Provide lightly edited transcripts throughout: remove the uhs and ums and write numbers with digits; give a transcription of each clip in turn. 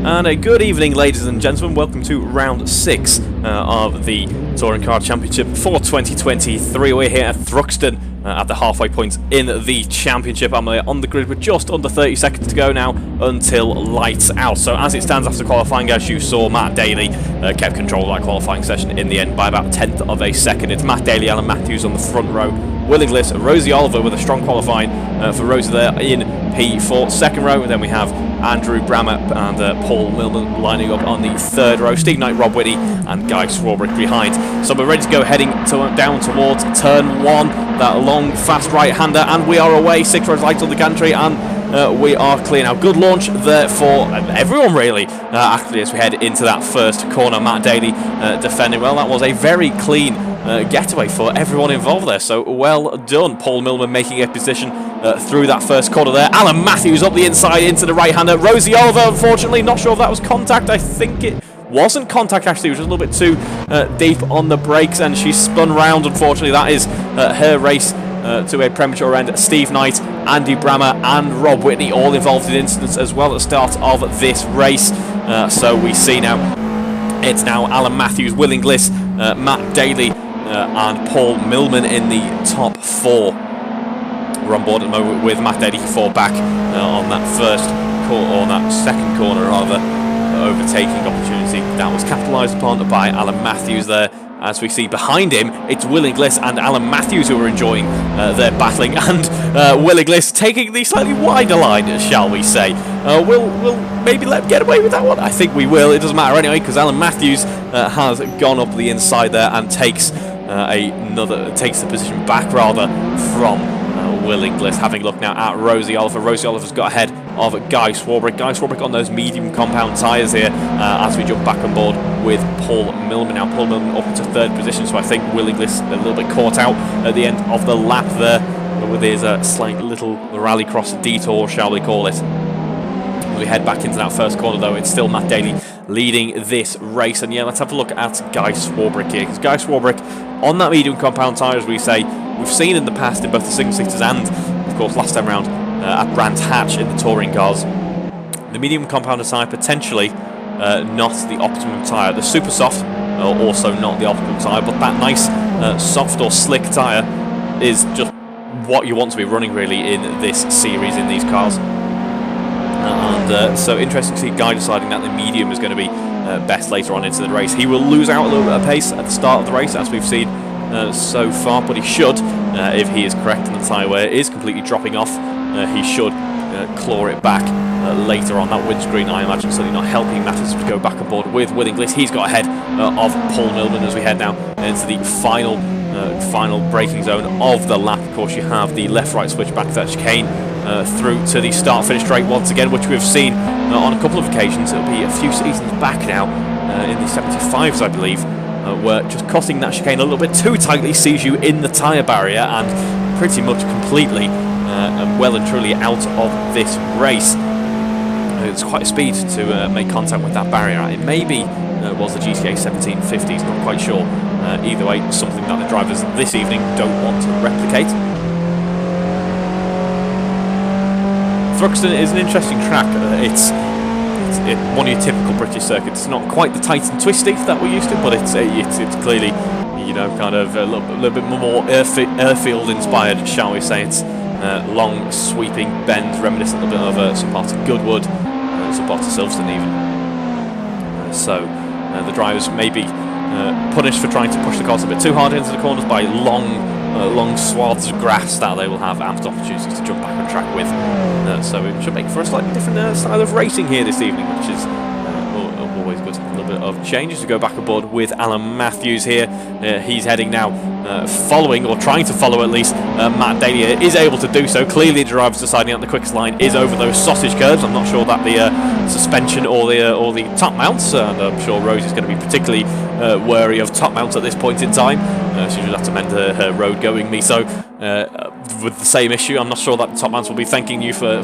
And a good evening, ladies and gentlemen. Welcome to round 6 of the Touring Car Championship for 2023. We're here at Thruxton at the halfway point in the championship. I'm on the grid with just under 30 seconds to go now until lights out. So as it stands after qualifying, as you saw, Matt Daly kept control of that qualifying session in the end by about a tenth of a second. It's Matt Daly, Alan Matthews on the front row. Will Inglis, Rosie Oliver with a strong qualifying for Rosie there in P4. Second row, and then we have Andrew Brammer and Paul Millman lining up on the third row. Steve Knight, Rob Whitney and Guy Swarbrick behind. So we're ready to go heading down towards turn 1. That long, fast right-hander, and we are away. 6 rows lights on the gantry, and we are clear now. Good launch there for everyone, really, actually, as we head into that first corner. Matt Daly defending well. That was a very clean getaway for everyone involved there, so well done. Paul Millman making a position through that first corner there. Alan Matthews up the inside into the right-hander. Rosie Oliver, unfortunately, not sure if that was contact. I think it wasn't contact, actually. It was just a little bit too deep on the brakes, and she spun round. Unfortunately, that is her race to a premature end. Steve Knight, Andy Brammer and Rob Whitney all involved in incidents as well at the start of this race. So we see now it's now Alan Matthews, Will Inglis, Matt Daly and Paul Millman in the top 4. We're on board at the moment with Matt Daly 4 back on that second corner rather, overtaking opportunity that was capitalised upon by Alan Matthews there. As we see behind him, it's Will Inglis and Alan Matthews who are enjoying their battling, and Will Inglis taking the slightly wider line, shall we say. We'll maybe let him get away with that one. I think we will. It doesn't matter anyway, because Alan Matthews has gone up the inside there and takes the position back rather from Will Inglis. Having a look now at Rosie Oliver. Rosie Oliver's got ahead of Guy Swarbrick. Guy Swarbrick on those medium compound tyres here as we jump back on board with Paul Millman. Now Paul Millman up into 3rd position, so I think Will Inglis a little bit caught out at the end of the lap there with his slight little rallycross detour, shall we call it. As we head back into that first corner though, it's still Matt Daly leading this race. And yeah, let's have a look at Guy Swarbrick here, because Guy Swarbrick on that medium compound tyre, as we say, we've seen in the past in both the single seaters and of course last time round at Brands Hatch in the touring cars. The medium compound tyre potentially not the optimum tyre. The super soft also not the optimum tyre, but that nice soft or slick tyre is just what you want to be running really in this series, in these cars. And so interesting to see Guy deciding that the medium is going to be best later on into the race. He will lose out a little bit of pace at the start of the race, as we've seen so far, but he should, if he is correct and the tyre wear is completely dropping off, he should claw it back later on. That windscreen, I imagine, certainly not helping matters to go back on board with Will Inglis. He's got ahead of Paul Millman as we head now into the final braking zone of the lap. Of course, you have the left-right switch back to that chicane through to the start-finish straight once again, which we've seen on a couple of occasions. It'll be a few seasons back now, in the 75s, I believe, where just cutting that chicane a little bit too tightly sees you in the tyre barrier and pretty much completely and well and truly out of this race. It's quite a speed to make contact with that barrier. It maybe was the GTA 1750s, not quite sure. Either way, something that the drivers this evening don't want to replicate. Thruxton is an interesting track. It's one of your typical British circuits. It's not quite the tight and twisty that we're used to, but it's clearly, you know, kind of a little bit more airfield inspired, shall we say. It's long sweeping bends, reminiscent a bit of some parts of Goodwood, some parts of Silverstone even. So the drivers may be punished for trying to push the cars a bit too hard into the corners by long swaths of grass that they will have ample opportunities to jump back on track with. So it should make for a slightly different style of racing here this evening, which is always good. A little bit of changes to go back aboard with Alan Matthews here. He's heading now, following, or trying to follow at least, Matt Daly is able to do so. Clearly the driver's deciding that the quickest line is over those sausage curves. I'm not sure that the suspension or the top mounts, and I'm sure Rosie's going to be particularly wary of top mounts at this point in time. She should have to mend her road going me. So with the same issue, I'm not sure that the top mounts will be thanking you for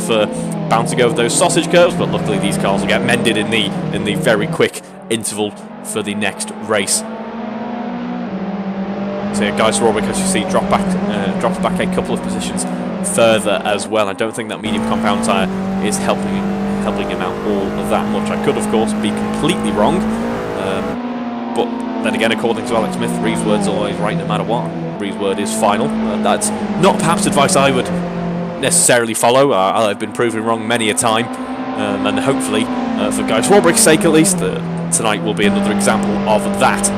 bouncing over those sausage curves, but luckily these cars will get mended in the very quick interval for the next race. So yeah, Guy Swarbrick, as you see, drops back a couple of positions further as well. I don't think that medium compound tyre is helping helping him out all that much. I could, of course, be completely wrong, but then again, according to Alex Smith, Reeves' word's always right no matter what. Reeves' word is final. That's not perhaps advice I would necessarily follow. I've been proven wrong many a time, and hopefully, for Guy Swarbrick's sake at least, tonight will be another example of that.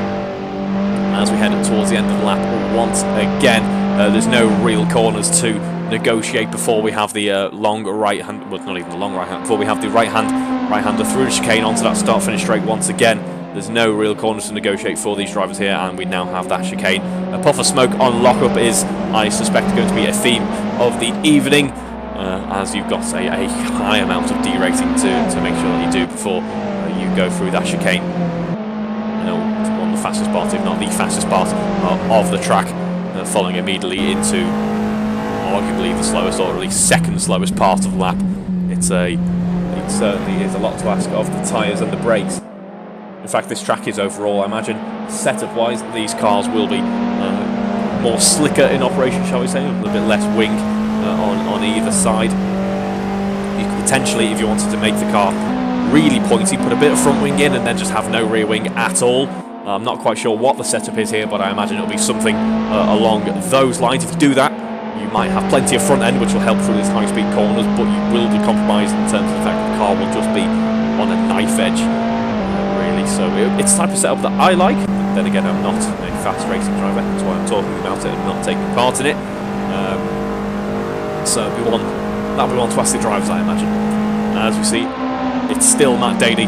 As we head towards the end of the lap once again, there's no real corners to negotiate before we have the long right hand, well, not even the long right hand, before we have the right-hander through the chicane onto that start-finish straight once again. There's no real corners to negotiate for these drivers here, and we now have that chicane. A puff of smoke on lockup is, I suspect, going to be a theme of the evening, as you've got a high amount of derating to make sure that you do before you go through that chicane. One of the fastest parts, if not the fastest part of the track, following immediately into arguably the slowest, or at least second slowest part of the lap. It certainly is a lot to ask of the tyres and the brakes. In fact, this track is overall, I imagine, setup-wise, these cars will be more slicker in operation, shall we say, a little bit less wing on either side. You could potentially, if you wanted to make the car really pointy, put a bit of front wing in and then just have no rear wing at all. I'm not quite sure what the setup is here, but I imagine it'll be something along those lines. If you do that, you might have plenty of front end, which will help through these high-speed corners, but you will be compromised in terms of the fact that the car will just be on a knife edge. So it's the type of setup that I like. Then again, I'm not a fast racing driver, that's why I'm talking about it and not taking part in it. So that'll be one to ask the drivers, I imagine. As we see, it's still Matt Daly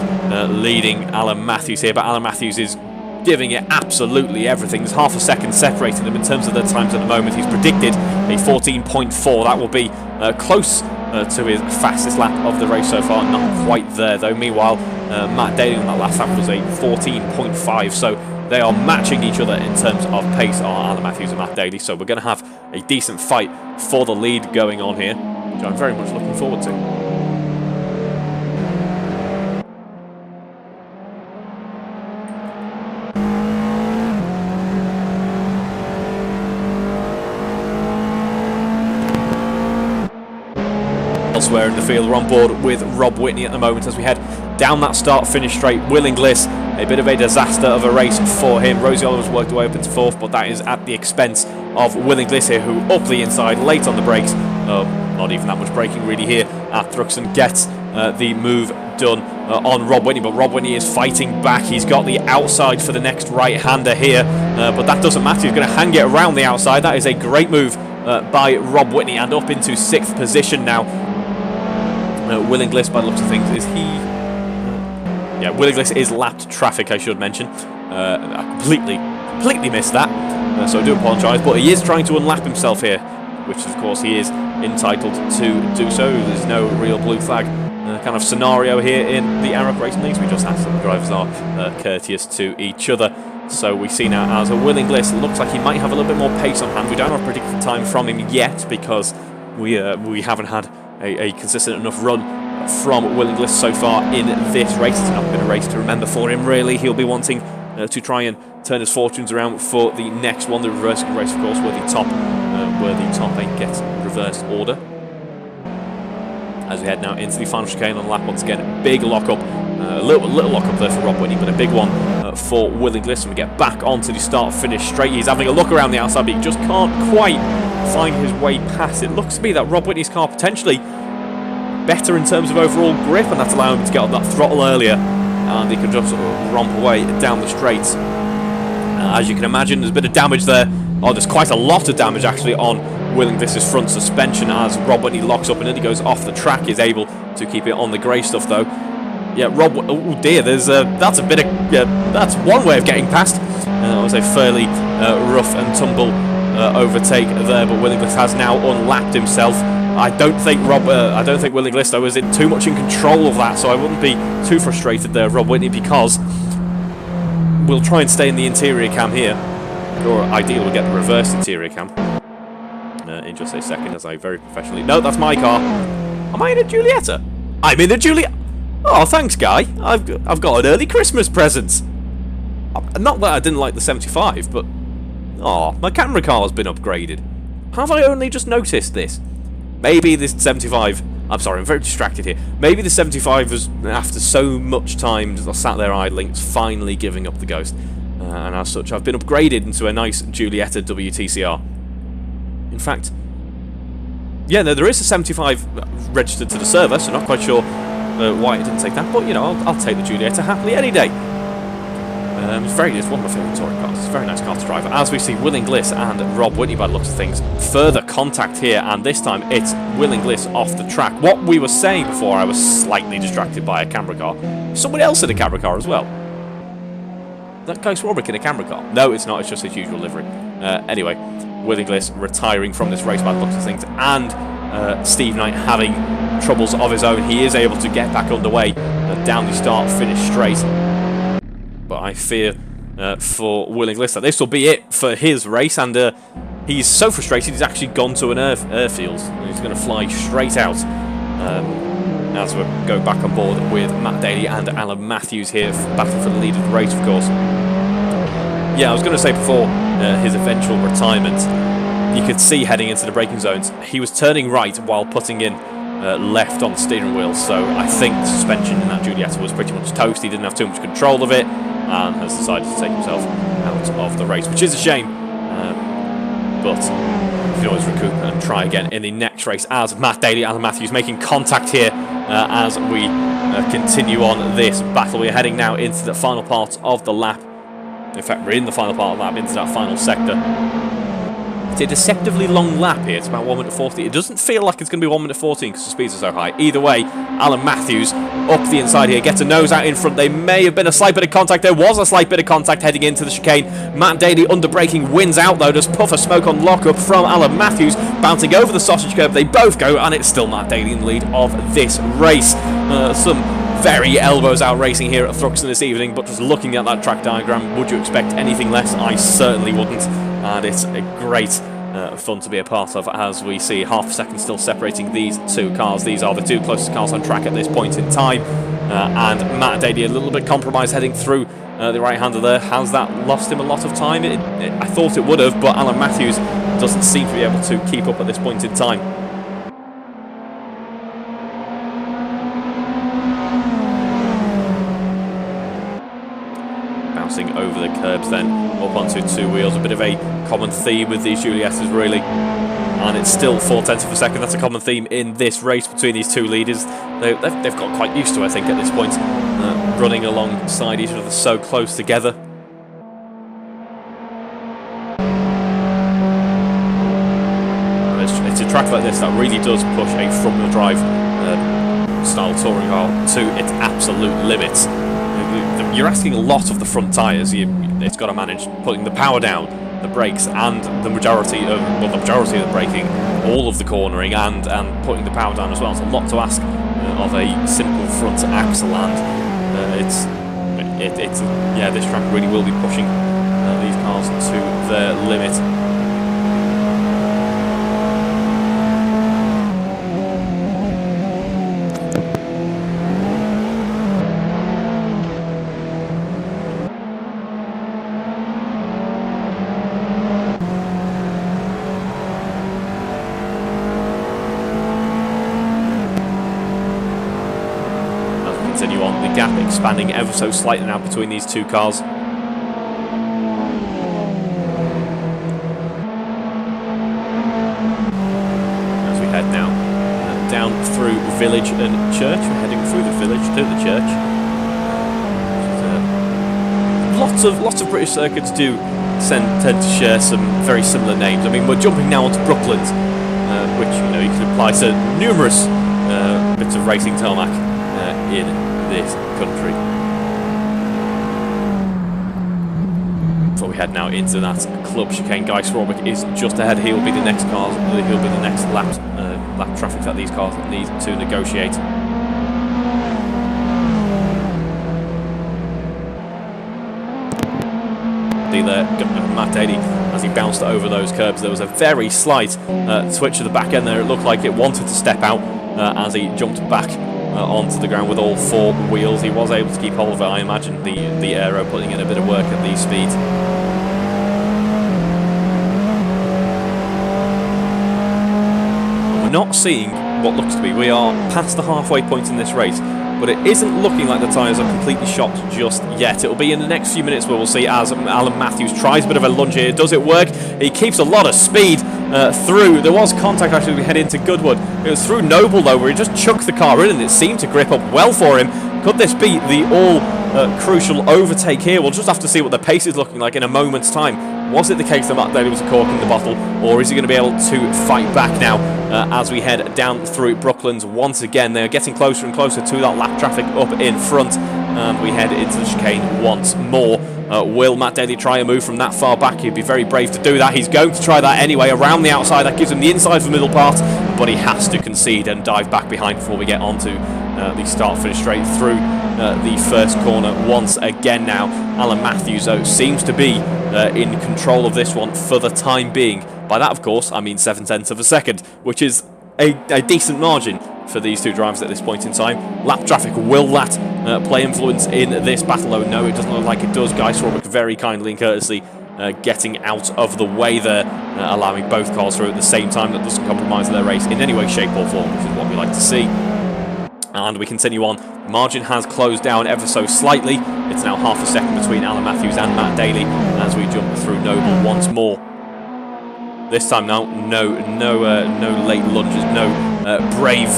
leading Alan Matthews here, but Alan Matthews is giving it absolutely everything. There's half a second separating them in terms of their times at the moment. He's predicted a 14.4. That will be close to his fastest lap of the race so far. Not quite there though. Meanwhile, Matt Daly on that last lap was a 14.5. So they are matching each other in terms of pace, are Alan Matthews and Matt Daly. So we're going to have a decent fight for the lead going on here, which I'm very much looking forward to. Elsewhere in the field, we're on board with Rob Whitney at the moment as we head down that start-finish straight. Will Inglis, a bit of a disaster of a race for him. Rosie Oliver's worked her way up into fourth, but that is at the expense of Will Inglis here, who up the inside, late on the brakes. Not even that much braking really here at Thruxton. Gets the move done on Rob Whitney, but Rob Whitney is fighting back. He's got the outside for the next right-hander here, but that doesn't matter. He's going to hang it around the outside. That is a great move by Rob Whitney, and up into 6th position now. Will Inglis, by the looks of things, is he... yeah, Will Inglis is lapped traffic, I should mention. I completely missed that, so I do apologise, but he is trying to unlap himself here, which of course he is entitled to do so. There's no real blue flag kind of scenario here in the AROC racing leagues. We just ask that the drivers are courteous to each other. So we see now as a Will Inglis, looks like he might have a little bit more pace on hand. We don't have a predicted time from him yet because we haven't had a consistent enough run from Will Inglis so far in this race. It's not been a race to remember for him, really. He'll be wanting to try and turn his fortunes around for the next one, the reverse race, of course, where the top 8 gets reversed order. As we head now into the final chicane on the lap once again, big lock-up, a little lock-up there for Rob Whitney, but a big one for Will Inglis, and we get back onto the start-finish straight. He's having a look around the outside, but he just can't quite find his way past. It looks to me that Rob Whitney's car potentially better in terms of overall grip, and that's allowing him to get on that throttle earlier, and he can just sort of romp away down the straights. As you can imagine, there's a bit of damage there. Oh, there's quite a lot of damage actually on Will Inglis's front suspension as Rob Whitney locks up and nearly goes off the track. Is able to keep it on the grey stuff though. Yeah, Rob. Oh dear, that's a bit of that's one way of getting past. It was a fairly rough and tumble overtake there, but Will Inglis has now unlapped himself. I don't think Will Inglis though is too much in control of that, so I wouldn't be too frustrated there, Rob Whitney, because we'll try and stay in the interior cam here, or ideally we'll get the reverse interior cam in just a second as I very professionally... No, that's my car. Am I in a Giulietta? I'm in a Giulietta. Oh, thanks, Guy. I've got an early Christmas present. Not that I didn't like the 75, but... oh, my camera car has been upgraded. Have I only just noticed this? Maybe this 75 I'm sorry, I'm very distracted here. Maybe the 75 was, after so much time sat there idling, it's finally giving up the ghost. And as such, I've been upgraded into a nice Giulietta WTCR. In fact, yeah, no, there is a 75 registered to the server, so not quite sure why it didn't take that. But, you know, I'll take the Giulietta happily any day. It's one of my favourite touring cars. It's a very nice car to drive. As we see Will Inglis and Rob Whitney by the looks of things, further contact here, and this time it's Will Inglis off the track. What we were saying before, I was slightly distracted by a camera car. Somebody else in a camera car as well. That guy Swarbrick in a camera car? No, it's not. It's just his usual livery. Anyway, Will Inglis retiring from this race by the looks of things, and Steve Knight having troubles of his own. He is able to get back underway down the start, finish straight. But I fear for Will Inglis that this will be it for his race, and he's so frustrated he's actually gone to an airfield. He's going to fly straight out as we go back on board with Matt Daly and Alan Matthews here, battling for the lead of the race, of course. Yeah, I was going to say before his eventual retirement, you could see heading into the braking zones, he was turning right while putting in left on the steering wheel, so I think the suspension in that Giulietta was pretty much toast. He didn't have too much control of it and has decided to take himself out of the race, which is a shame, but you can always recoup and try again in the next race. As Matt Daly and Alan Matthews making contact here as we continue on this battle. We're heading now into the final part of the lap. In fact, we're in the final part of the lap, into that final sector. It's a deceptively long lap here. It's about 1 minute 40. It doesn't feel like it's going to be 1 minute 14 because the speeds are so high. Either way, Alan Matthews up the inside here, gets a nose out in front. There may have been a slight bit of contact. There was a slight bit of contact heading into the chicane. Matt Daly under braking wins out though. There's puff of smoke on lockup from Alan Matthews, bouncing over the sausage curb. They both go, and it's still Matt Daly in the lead of this race. Some very elbows out racing here at Thruxton this evening, but just looking at that track diagram, would you expect anything less? I certainly wouldn't, and it's a great fun to be a part of as we see half a second still separating these two cars. These are the two closest cars on track at this point in time, and Matt Daly a little bit compromised heading through the right-hander there. Has that lost him a lot of time? I thought it would have, but Alan Matthews doesn't seem to be able to keep up at this point in time. Bouncing over the curbs then up onto two wheels, a bit of a common theme with these Giuliettas really, and it's still 0.4 of a second. That's a common theme in this race between these two leaders. They've got quite used to, I think, at this point, running alongside each other so close together. And it's a track like this that really does push a front-wheel drive style touring car to its absolute limits. You're asking a lot of the front tyres. It's got to manage putting the power down, the brakes, and the majority of the braking, all of the cornering, and putting the power down as well. It's a lot to ask of a simple front axle, and this track really will be pushing these cars to their limit. Continue on, the gap expanding ever so slightly now between these two cars. As we head now down through village and church, we're heading through the village to the church. Lots of British circuits do tend to share some very similar names. I mean, we're jumping now onto Brooklands, which you can apply to numerous bits of racing tarmac in this country. Before we head now into that club chicane, Guy Swarbrick is just ahead. He'll be the next car. He'll be the next lap traffic that these cars need to negotiate. There, Matt Daly, as he bounced over those curbs, there was a very slight switch to the back end there. It looked like it wanted to step out as he jumped back onto the ground with all four wheels. He was able to keep hold of it. I imagine the aero putting in a bit of work at these speeds. And we're not seeing what looks to be. We are past the halfway point in this race, but it isn't looking like the tyres are completely shot just yet. It'll be in the next few minutes where we'll see as Alan Matthews tries a bit of a lunge here. Does it work? He keeps a lot of speed through. There was contact actually as we head into Goodwood. It was through Noble though, where he just chucked the car in and it seemed to grip up well for him. Could this be the all-crucial overtake here? We'll just have to see what the pace is looking like in a moment's time. Was it the case that Matt Daly was a cork in the bottle, or is he going to be able to fight back now as we head down through Brooklands once again? They're getting closer and closer to that lap traffic up in front, and we head into the chicane once more. Will Matt Daly try a move from that far back? He'd be very brave to do that. He's going to try that anyway, around the outside. That gives him the inside for the middle part, but he has to concede and dive back behind before we get onto the start-finish straight through the first corner once again now. Alan Matthews, though, seems to be in control of this one for the time being. By that, of course, I mean 7/10 of a second, which is a decent margin for these two drivers at this point in time. Lap traffic, will that play influence in this battle? Oh, no, it doesn't look like it does. Guy Swarbrick very kindly and courteously getting out of the way there, allowing both cars through at the same time. That doesn't compromise their race in any way, shape or form, which is what we like to see. And we continue on. The margin has closed down ever so slightly. It's now half a second between Alan Matthews and Matt Daly as we jump through Noble once more. This time now, no late lunges, no brave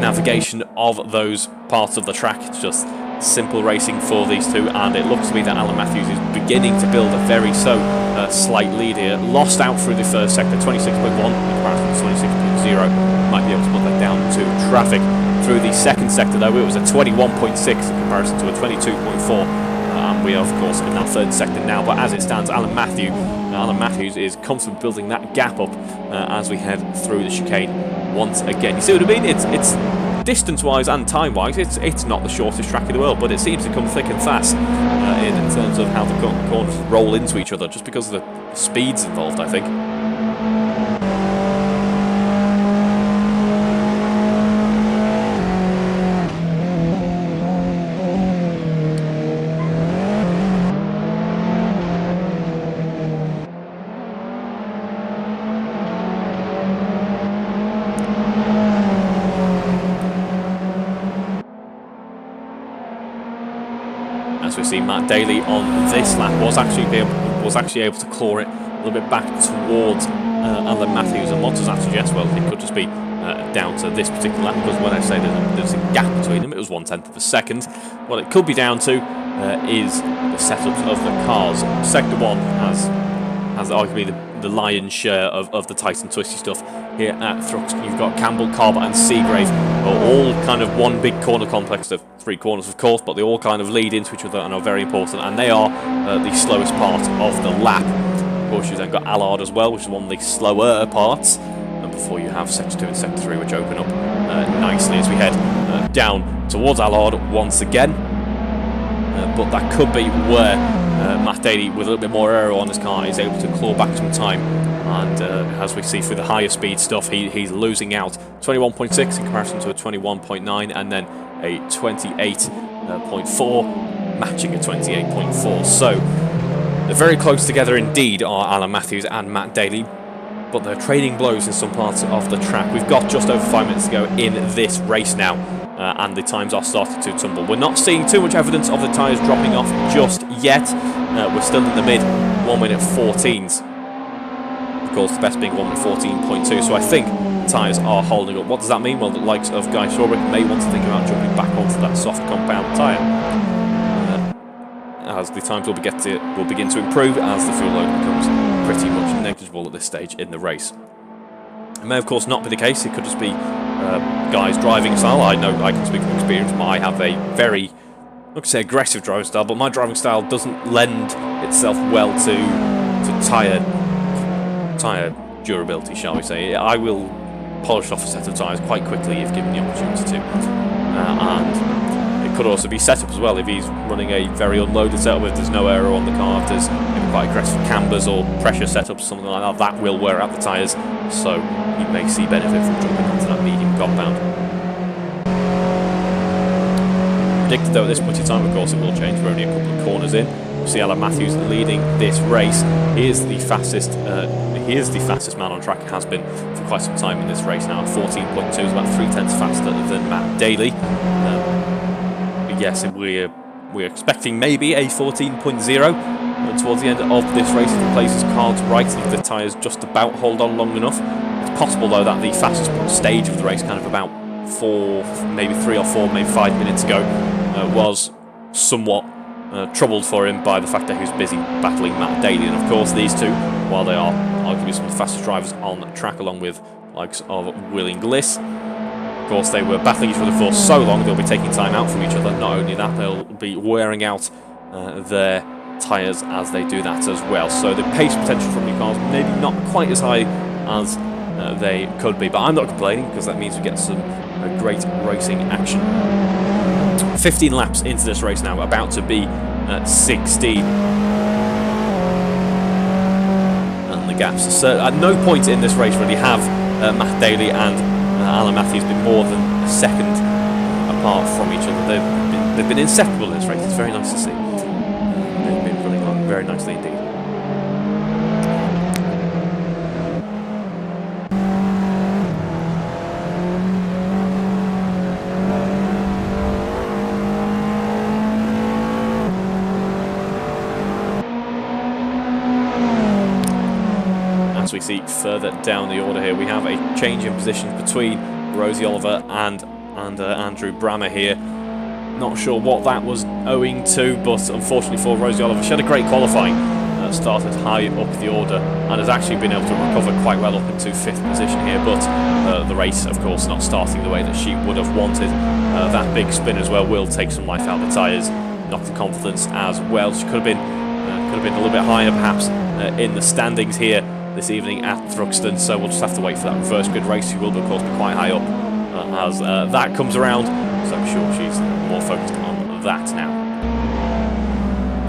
navigation of those parts of the track. It's just simple racing for these two, and it looks to me that Alan Matthews is beginning to build a very slight lead here. Lost out through the first sector, 26.1 in comparison to 26.0. Might be able to put that down to traffic. Through the second sector though, it was a 21.6 in comparison to a 22.4. We are of course in that third sector now, but as it stands, Alan Matthews is constantly building that gap up as we head through the chicane once again. You see what I mean? It's distance-wise and time-wise, it's not the shortest track in the world, but it seems to come thick and fast in terms of how the corners roll into each other, just because of the speeds involved, I think. As we see, Matt Daly on this lap was actually able to claw it a little bit back towards Alan Matthews, and what does that suggest? Well, it could just be down to this particular lap, because when I say there's a gap between them, it was 1/10 of a second. What it could be down to is the setups of the cars. Sector 1 has arguably the lion's share of the tight and twisty stuff here at Thruxton. You've got Campbell, Carver and Seagrave, all kind of one big corner complex of 3 corners, of course, but they all kind of lead into each other and are very important, and they are the slowest part of the lap. Of course, you've then got Allard as well, which is one of the slower parts, and before you have Sector 2 and Sector 3, which open up nicely as we head down towards Allard once again. But that could be where Matt Daly, with a little bit more aero on his car, is able to claw back some time. And as we see through the higher speed stuff, he's losing out. 21.6 in comparison to a 21.9, and then a 28.4, matching a 28.4. So they're very close together indeed, are Alan Matthews and Matt Daly, but they're trading blows in some parts of the track. We've got just over 5 minutes to go in this race now, and the times are starting to tumble. We're not seeing too much evidence of the tyres dropping off just yet. We're still in the mid 1-minute 14s. Of course, the best being 1-minute 14.2, so I think the tyres are holding up. What does that mean? Well, the likes of Guy Swarbrick may want to think about jumping back onto that soft compound tyre, as the times will begin to improve as the fuel load becomes pretty much negligible at this stage in the race. It may, of course, not be the case. It could just be Guy's driving style. I know I can speak from experience. I have a very, I would say, aggressive driving style, but my driving style doesn't lend itself well to tyre durability, shall we say. I will polish off a set of tyres quite quickly if given the opportunity to. And it could also be setup as well. If he's running a very unloaded setup, if there's no aero on the car, if there's maybe quite aggressive cambers or pressure setups, something like that, that will wear out the tyres. So you may see benefit from jumping onto that medium compound. Predicted though at this point in time, of course, it will change. We're only a couple of corners in. We'll see Alan Matthews leading this race. He is the fastest. he is the fastest man on track, has been for quite some time in this race now. 14.2 is about 0.3 faster than Matt Daly. Yes, we're expecting maybe a 14.0 towards the end of this race if he plays his cards right, if the tyres just about hold on long enough. It's possible though that the fastest stage of the race, kind of about 3 or 4, maybe 5 minutes ago, was somewhat troubled for him by the fact that he was busy battling Matt Daly. And of course these two, while they are arguably some of the fastest drivers on the track, along with the likes of Will Inglis, of course they were battling each other for so long they'll be taking time out from each other. Not only that, they'll be wearing out their tyres as they do that as well. So the pace potential from the cars maybe not quite as high as they could be, but I'm not complaining because that means we get some great racing action. 15 laps into this race now, about to be 16. And the gaps. So at no point in this race really have Matt Daly and Alan Matthews been more than a second apart from each other. They've been inseparable in this race. It's very nice to see. They've been running along very nicely indeed. As we see further down the order here, we have a change in positions between Rosie Oliver and Andrew Brammer here. Not sure what that was owing to, but unfortunately for Rosie Oliver, she had a great qualifying. Started high up the order and has actually been able to recover quite well up into 5th position here, but the race, of course, not starting the way that she would have wanted. That big spin as well will take some life out of the tyres, knock the confidence as well. She could have been a little bit higher perhaps in the standings here this evening at Thruxton, so we'll just have to wait for that reverse grid race. She will, of course, be quite high up as that comes around, so I'm sure she's more focused on that now.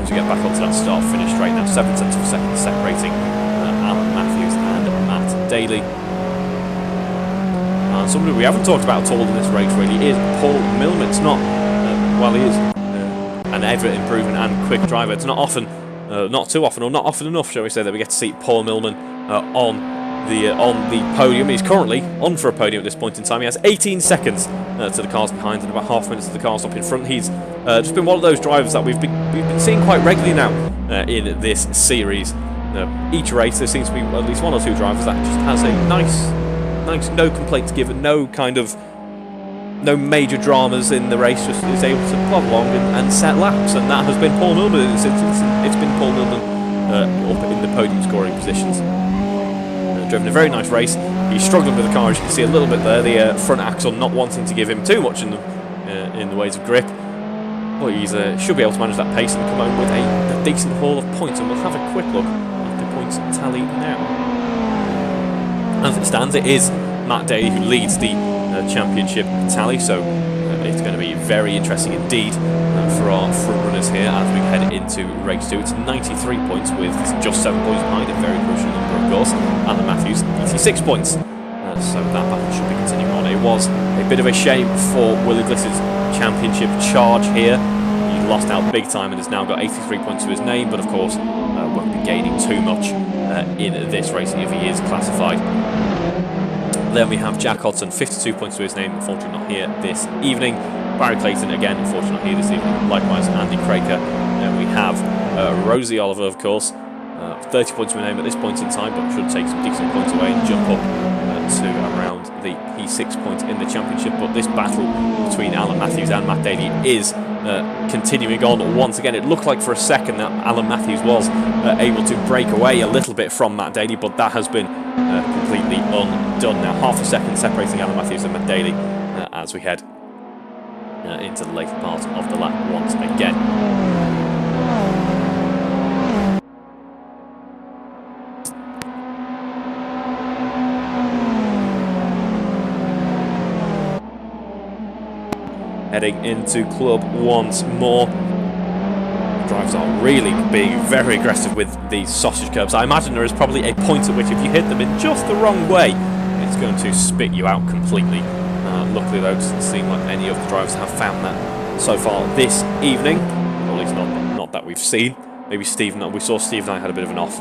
As we get back onto that start-finish straight now, 7 tenths of a second separating Alan Matthews and Matt Daly. And somebody we haven't talked about at all in this race really is Paul Millman. It's not, while he is an ever-improving and quick driver, it's not often, not too often, or not often enough, shall we say, that we get to see Paul Millman on the podium. He's currently on for a podium at this point in time. He has 18 seconds to the cars behind and about half minutes to the cars up in front. He's just been one of those drivers that we've been seeing quite regularly now in this series. Each race there seems to be at least 1 or 2 drivers that just has a nice no complaints given, no major dramas in the race, just is able to plod along and set laps, and that has been Paul Millman in this instance. It's been Paul Millman up in the podium scoring positions. Driven a very nice race. He's struggling with the car, as you can see a little bit there, the front axle not wanting to give him too much in the ways of grip, but he should be able to manage that pace and come home with a decent haul of points, and we'll have a quick look at the points tally now. As it stands, it is Matt Daly who leads the championship tally, so it's going to be very interesting indeed for our front runners here as we head into race 2. It's 93 points with just 7 points behind, a very crucial number of course, and Matthews 86 points, so that battle should be continuing on. It was a bit of a shame for Will Inglis's championship charge here. He lost out big time and has now got 83 points to his name, but of course won't be gaining too much in this race if he is classified. Then we have Jack Hodson, 52 points to his name, unfortunately not here this evening. Barry Clayton, again, unfortunately not here this evening. Likewise, Andy Craker. Then we have Rosie Oliver, of course, 30 points to her name at this point in time, but should take some decent points away and jump up to around the P6 point in the championship. But this battle between Alan Matthews and Matt Daly is continuing on once again. It looked like for a second that Alan Matthews was able to break away a little bit from Matt Daly, but that has been completely undone now. Half a second separating Alan Matthews and Matt Daly as we head into the later part of the lap once again. Heading into club once more. Drivers are really being very aggressive with these sausage curbs. I imagine there is probably a point at which if you hit them in just the wrong way, it's going to spit you out completely. Luckily though, it doesn't seem like any of the drivers have found that so far this evening. Or at least not that we've seen. Maybe Steve, we saw Steve and I had a bit of an off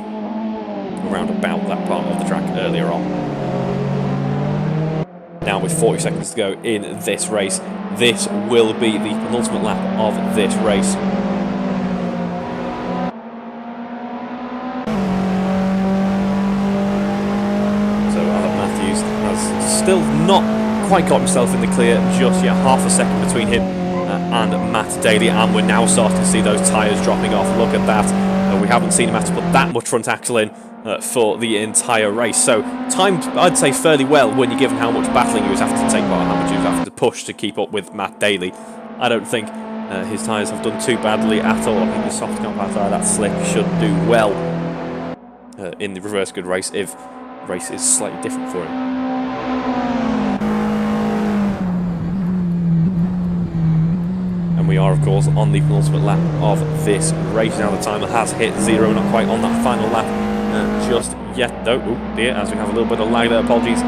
around about that part of the track earlier on. Now with 40 seconds to go in this race, this will be the penultimate lap of this race. So Alan Matthews has still not quite got himself in the clear just yet, half a second between him and Matt Daly, and we're now starting to see those tyres dropping off. Look at that. We haven't seen him have to put that much front axle in for the entire race. So timed, I'd say, fairly well when you're given how much battling he was having to take part, how much he was having to push to keep up with Matt Daly. I don't think his tyres have done too badly at all. I think the soft compact tyre, that slick, should do well in the reverse grid race if the race is slightly different for him. And we are, of course, on the penultimate lap of this race. Now the timer has hit 0, not quite on that final lap just yet, though. Oh dear, as we have a little bit of lag there, apologies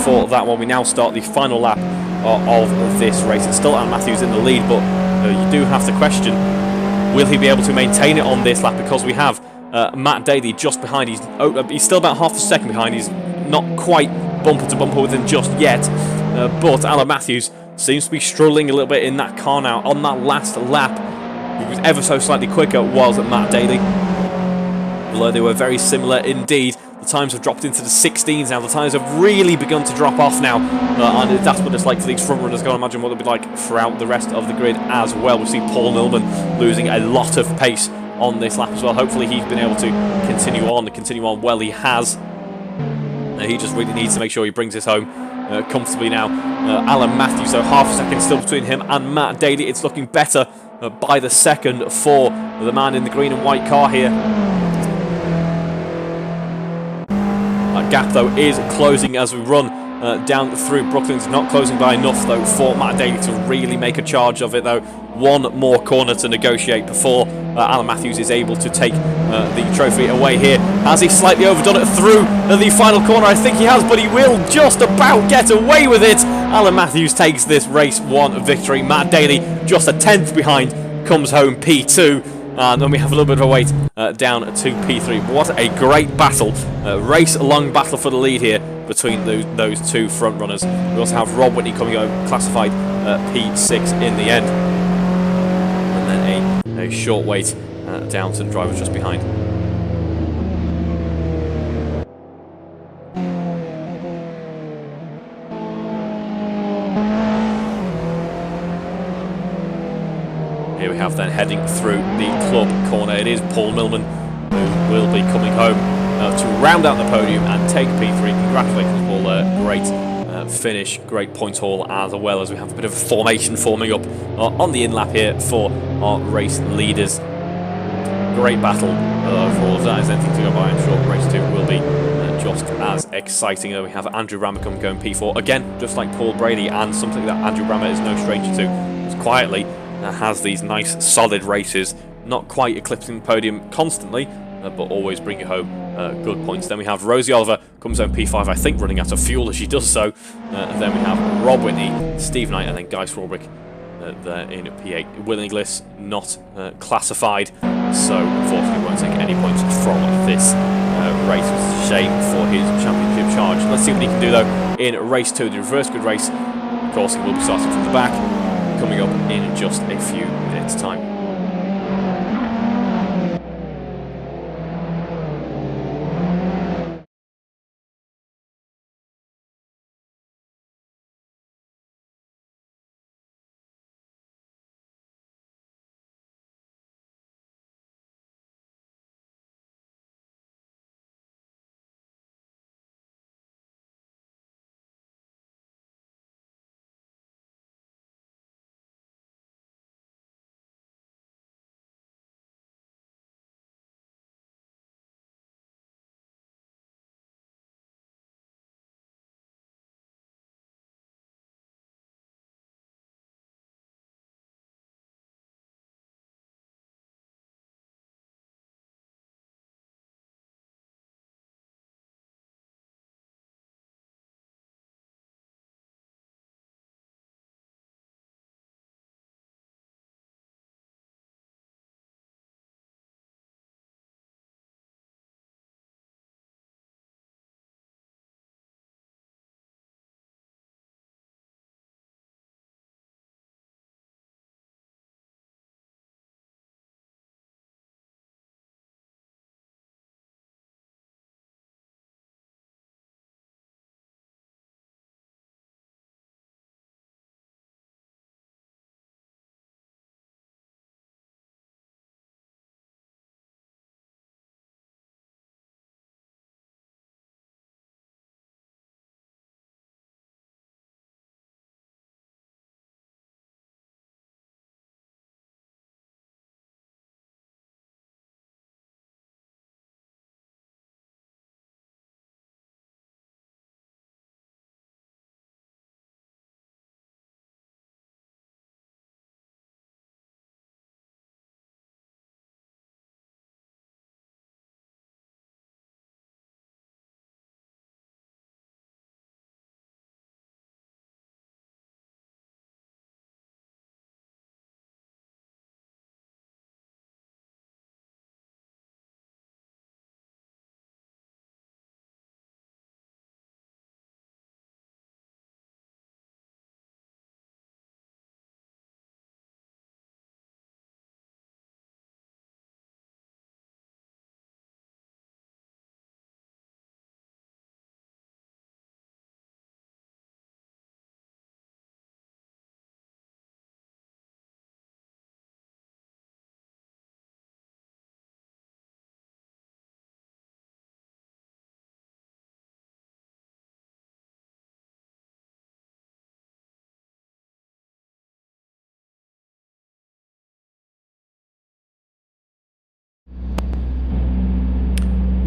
for that one. We now start the final lap of this race. It's still Alan Matthews in the lead, but you do have to question, will he be able to maintain it on this lap? Because we have Matt Daly just behind. He's still about half a second behind. He's not quite bumper to bumper with him just yet, but Alan Matthews seems to be struggling a little bit in that car now. On that last lap, he was ever so slightly quicker, was Matt Daly. Although they were very similar indeed. The times have dropped into the 16s now. The tyres have really begun to drop off now. And that's what it's like for these front runners. I can't imagine what it'll be like throughout the rest of the grid as well. We see Paul Millman losing a lot of pace on this lap as well. Hopefully he's been able to continue on well. He has. He just really needs to make sure he brings this home comfortably now. Alan Matthews, so half a second still between him and Matt Daly. It's looking better by the second for the man in the green and white car here. That gap, though, is closing as we run down through Brooklyn. It's not closing by enough, though, for Matt Daly to really make a charge of it, though. One more corner to negotiate before Alan Matthews is able to take the trophy away here. Has he slightly overdone it through the final corner? I think he has, but he will just about get away with it. Alan Matthews takes this race 1 victory. Matt Daly, just a 10th behind, comes home P2. And then we have a little bit of a wait down to P3. What a great battle, race-long battle for the lead here between those two front runners. We also have Rob Whitney coming home, classified P6 in the end. And then a short wait down to the drivers just behind. Here we have then heading through the club corner. It is Paul Millman who will be coming home to round out the podium and take P3. Congratulations, Paul. Great finish, great point haul, as well as we have a bit of a formation forming up on the in-lap here for our race leaders. Great battle overall. If that is anything to go by, I'm sure race 2 will be just as exciting. We have Andrew Ramacombe going P4 again, just like Paul Brady, and something that Andrew Rammer is no stranger to. Just quietly has these nice solid races, not quite eclipsing the podium constantly, but always bringing home good points. Then we have Rosie Oliver, comes home P5, I think running out of fuel as she does so. And then we have Rob Whitney, Steve Knight, and then Guy Swarbrick there in P8. Will Inglis not classified, so unfortunately we won't take any points from this race. It's a shame for his championship charge. Let's see what he can do though in race 2, the reverse grid race. Of course, he will be starting from the back, coming up in just a few minutes' time.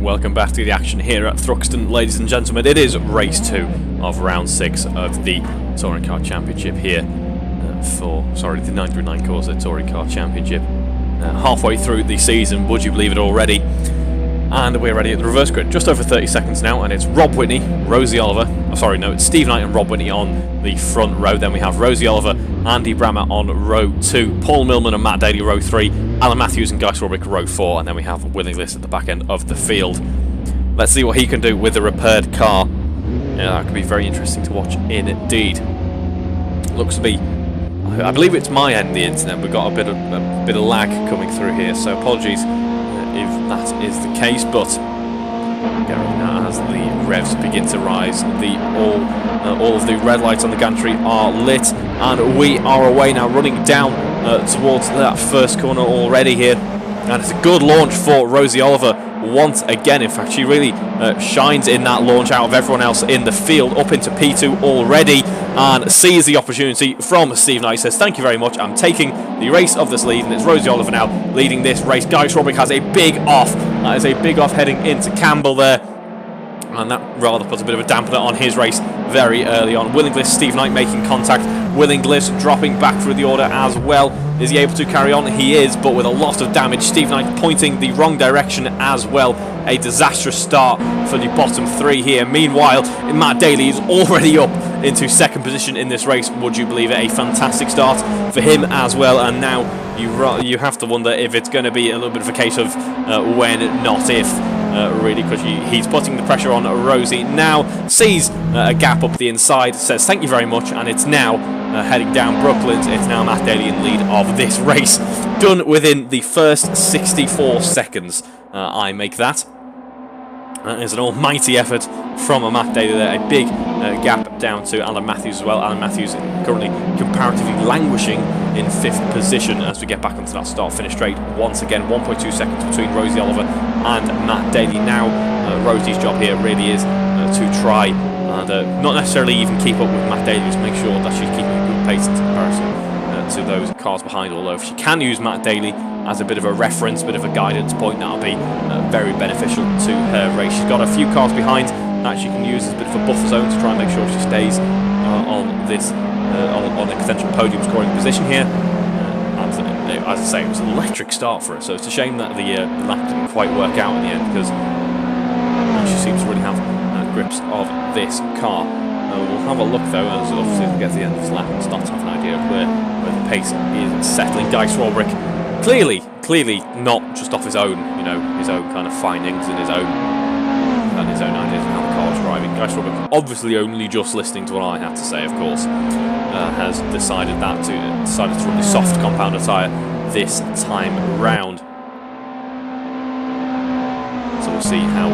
welcome back to the action here at Thruxton, ladies and gentlemen. It is race 2 of round 6 of the Touring Car Championship here the 939 Corse Touring Car Championship. Halfway through the season, would you believe it already? And we're ready at the reverse grid. Just over 30 seconds now, and it's Rob Whitney, Rosie Oliver. It's Steve Knight and Rob Whitney on the front row. Then we have Rosie Oliver, Andy Brammer on row 2, Paul Millman and Matt Daly row 3, Alan Matthews and Guy Swarbrick row 4, and then we have Willingless at the back end of the field. Let's see what he can do with the repaired car. Yeah, that could be very interesting to watch indeed. Looks to be, I believe it's my end, the internet. We've got a bit of lag coming through here, so apologies if that is the case, but get ready now as the revs begin to rise. All of the red lights on the gantry are lit, and we are away now, running down towards that first corner already here. And it's a good launch for Rosie Oliver once again. In fact, she really shines in that launch out of everyone else in the field, up into P2 already, and sees the opportunity from Steve Knight. Says, thank you very much, I'm taking the race of this lead, and it's Rosie Oliver now leading this race. Guy Swarbrick has a big off. That is a big off heading into Campbell there, and that rather puts a bit of a dampener on his race very early on. Willingless, Steve Knight making contact. Willingless dropping back through the order as well. Is he able to carry on? He is, but with a lot of damage. Steve Knight pointing the wrong direction as well. A disastrous start for the bottom 3 here. Meanwhile, Matt Daly is already up into second position in this race. Would you believe it? A fantastic start for him as well. And now you have to wonder if it's going to be a little bit of a case of when, not if. Really, because he's putting the pressure on Rosie now, sees a gap up the inside, says thank you very much, and it's now heading down Brooklands. It's now Matt Daly in lead of this race, done within the first 64 seconds. I make that. That is an almighty effort from Matt Daly there. A big gap down to Alan Matthews as well. Alan Matthews currently comparatively languishing in 5th position as we get back onto that start-finish straight once again. 1.2 seconds between Rosie Oliver and Matt Daly now. Rosie's job here really is to try and not necessarily even keep up with Matt Daly, just make sure that she's keeping a good pace in comparison to those cars behind. Although if she can use Matt Daly as a bit of a reference, bit of a guidance point, that'll be very beneficial to her race. She's got a few cars behind that she can use as a bit of a buffer zone to try and make sure she stays on this on the potential podium scoring position here. As I say, it was an electric start for her, so it's a shame that the lap didn't quite work out in the end, because she seems to really have grips of this car. We'll have a look though, as obviously we get to the end of this lap and start to have an idea of where the pace is settling. Guy Swarbrick clearly not just off his own, his own kind of findings and his own ideas of how the car is driving. Guy Swarbrick, obviously only just listening to what I have to say, of course, has decided to run the soft compounder tyre this time round. So we'll see how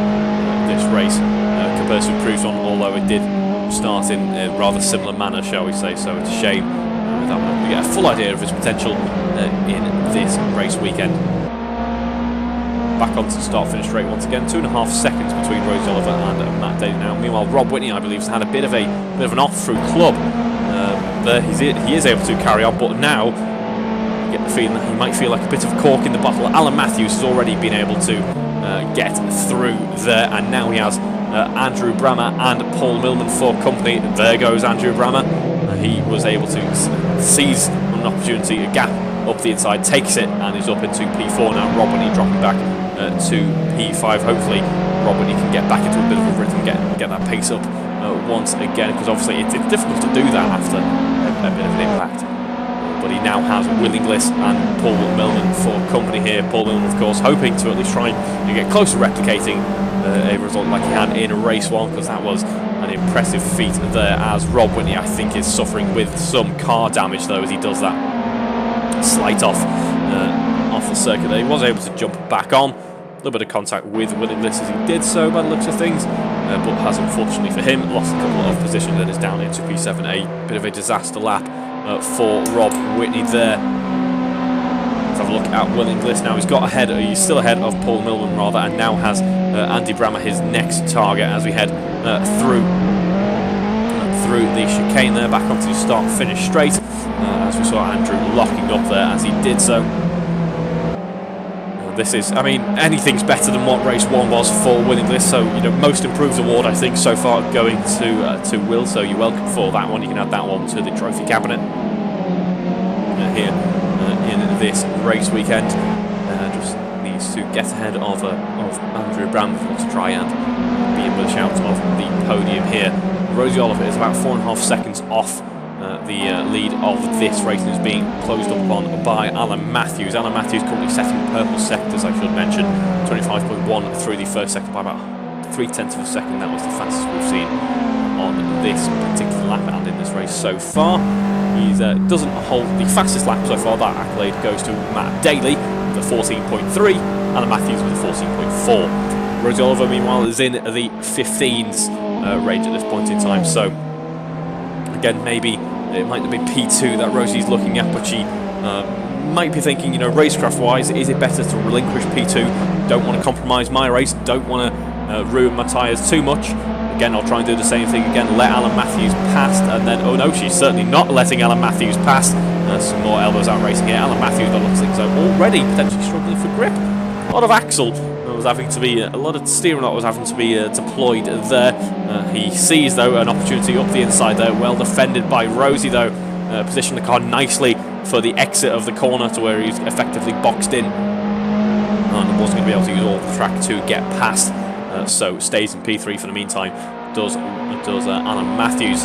this race compares to the previous one, although it did start in a rather similar manner, shall we say. So it's a shame that we're not going to get a full idea of his potential in this race weekend. Back onto the start-finish straight once again. 2.5 seconds between Rosie Oliver and Matt Daly now. Meanwhile, Rob Whitney, I believe, has had a bit of an off through club. There he is able to carry on, but now you get the feeling that he might feel like a bit of a cork in the bottle. Alan Matthews has already been able to get through there, and now he has Andrew Brammer and Paul Millman for company. There goes Andrew Brammer. He was able to seize an opportunity, a gap up the inside, takes it, and is up into P4 now. Rob Whitney dropping back to P5. Hopefully Rob Whitney can get back into a bit of a rhythm, get that pace up once again, because obviously it's difficult to do that after a bit of an impact. But he now has Willingless and Paul Millman for company here. Paul Millman, of course, hoping to at least try and get close to replicating a result like he had in race 1, because that was an impressive feat there, as Rob Whitney, I think, is suffering with some car damage, though, as he does that slight off the circuit there. He was able to jump back on. A little bit of contact with Willingless as he did so, by the looks of things, but has, unfortunately for him, lost a couple of positions and is down into P7. A bit of a disaster lap for Rob Whitney there. Let's have a look at Willingless now. He's still ahead of Paul Millman, rather, and now has Andy Brammer his next target as we head through the chicane there, back onto the start-finish straight, as we saw Andrew locking up there as he did so. This is, I mean, anything's better than what race 1 was for winning this. So, you know, most improved award, I think, so far going to Will. So you're welcome for that one. You can add that one to the trophy cabinet here in this race weekend. Just needs to get ahead of Andrew Bramble to try and be in with a shout of the podium here. Rosie Oliver is about 4.5 seconds off the lead of this race, and is being closed up on by Alan Matthews. Alan Matthews currently setting purple sectors, I should mention, 25.1 through the first sector by about 0.3 of a second. That was the fastest we've seen on this particular lap and in this race so far. He doesn't hold the fastest lap so far. That accolade goes to Matt Daly with a 14.3, Alan Matthews with a 14.4. Rosie Oliver, meanwhile, is in the 15s range at this point in time. So again, maybe it might not be P2 that Rosie's looking at, but she might be thinking, you know, racecraft-wise, is it better to relinquish P2? Don't want to compromise my race, don't want to ruin my tyres too much. Again, I'll try and do the same thing again, let Alan Matthews past, and then, oh no, she's certainly not letting Alan Matthews pass. Some more elbows out racing here. Alan Matthews, by the looks of things, already potentially struggling for grip. A lot of axle was having to be, a lot of steering was having to be deployed there. He sees, though, an opportunity up the inside there. Well defended by Rosie, though. Positioned the car nicely for the exit of the corner to where he's effectively boxed in. And wasn't going to be able to use all the track to get past. So stays in P3 for the meantime. Does Alan Matthews.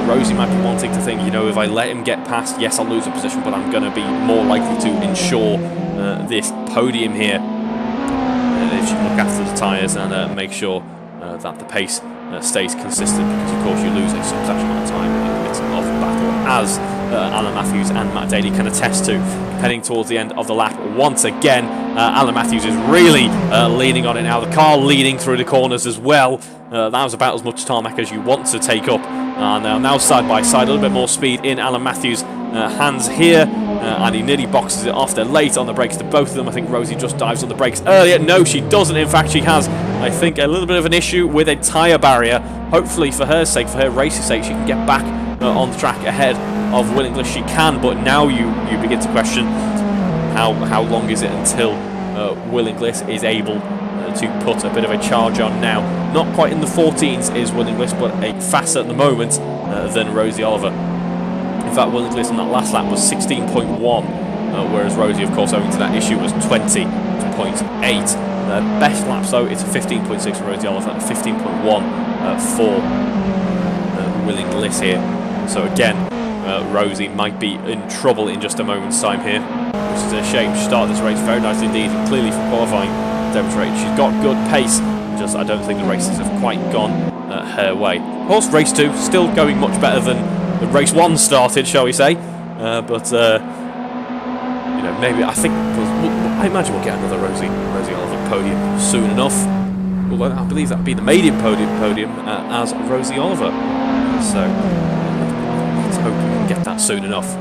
Rosie might be wanting to think, you know, if I let him get past, yes, I'll lose a position, but I'm going to be more likely to ensure this podium here. If you look after the tyres and make sure that the pace stays consistent, because of course you lose a substantial amount of time in the midst of battle, as Alan Matthews and Matt Daly can attest to. Heading towards the end of the lap once again, Alan Matthews is really leaning on it now. The car leading through the corners as well. That was about as much tarmac as you want to take up. Now side by side, a little bit more speed in Alan Matthews' hands here. And he nearly boxes it off. They're late on the brakes to both of them. I think Rosie just dives on the brakes earlier. No, she doesn't. In fact, she has, I think, a little bit of an issue with a tyre barrier. Hopefully, for her sake, for her race's sake, she can get back on the track ahead of Will English. She can, but now you begin to question how long is it until Will English is able to put a bit of a charge on now. Not quite in the 14s is Will English, but faster at the moment than Rosie Oliver. In fact, Will English in that last lap was 16.1, whereas Rosie, of course, owing to that issue, was 20.8. Best laps, though, it's a 15.6 for Rosie Oliver and 15.1 for Will English here. So again, Rosie might be in trouble in just a moment's time here, which is a shame. She started this race very nicely indeed, and clearly for qualifying demonstrated she's got good pace. Just I don't think the races have quite gone her way. Of course, race 2 still going much better than race 1 started, shall we say? But you know, maybe I think I imagine we'll get another Rosie Oliver podium soon enough. Although I believe that would be the maiden podium as Rosie Oliver. So let's hope we can get that soon enough.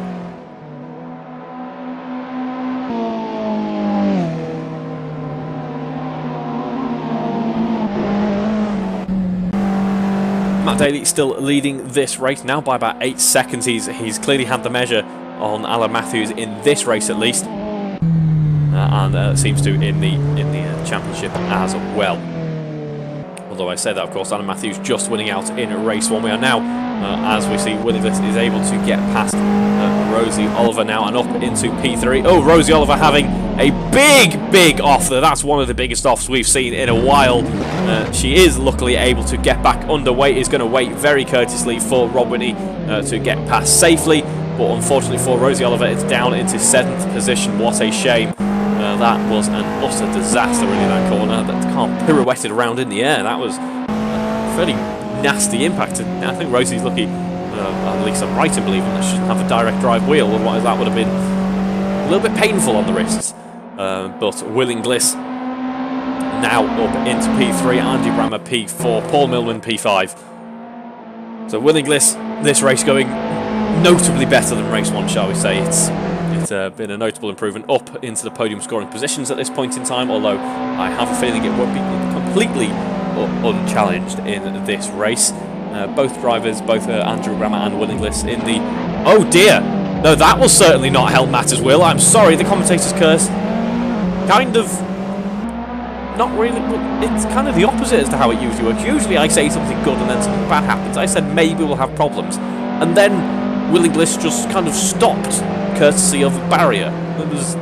Matt Daly still leading this race now by about 8 seconds. He's clearly had the measure on Alan Matthews in this race at least, and seems to in the championship as well. Although I say that, of course, Alan Matthews just winning out in race 1. We are now, as we see, Will English is able to get past Rosie Oliver now and up into P3. Oh, Rosie Oliver having a big off there. That's one of the biggest offs we've seen in a while. She is luckily able to get back underway. Is going to wait very courteously for Rob Whitney to get past safely. But unfortunately for Rosie Oliver, it's down into 7th position. What a shame. That was an utter disaster really, that corner. That car pirouetted around in the air. That was a fairly nasty impact. And I think Rosie's lucky, at least I'm right in believing that she doesn't have a direct drive wheel. Otherwise that would have been a little bit painful on the wrists. But Will English now up into P3, Andy Brammer P4, Paul Millman P5. So Will English, this race going notably better than race 1, shall we say. It's been a notable improvement up into the podium scoring positions at this point in time, although I have a feeling it won't be completely unchallenged in this race. Both drivers, both Andrew Brammer and Will English in the... Oh dear! No, that will certainly not help matters, Will. I'm sorry, the commentator's curse. kind of not really. It's kind of the opposite as to how it usually works. Usually I say something good and then something bad happens. I said maybe we'll have problems, and then Willie Bliss just kind of stopped, courtesy of a barrier. It was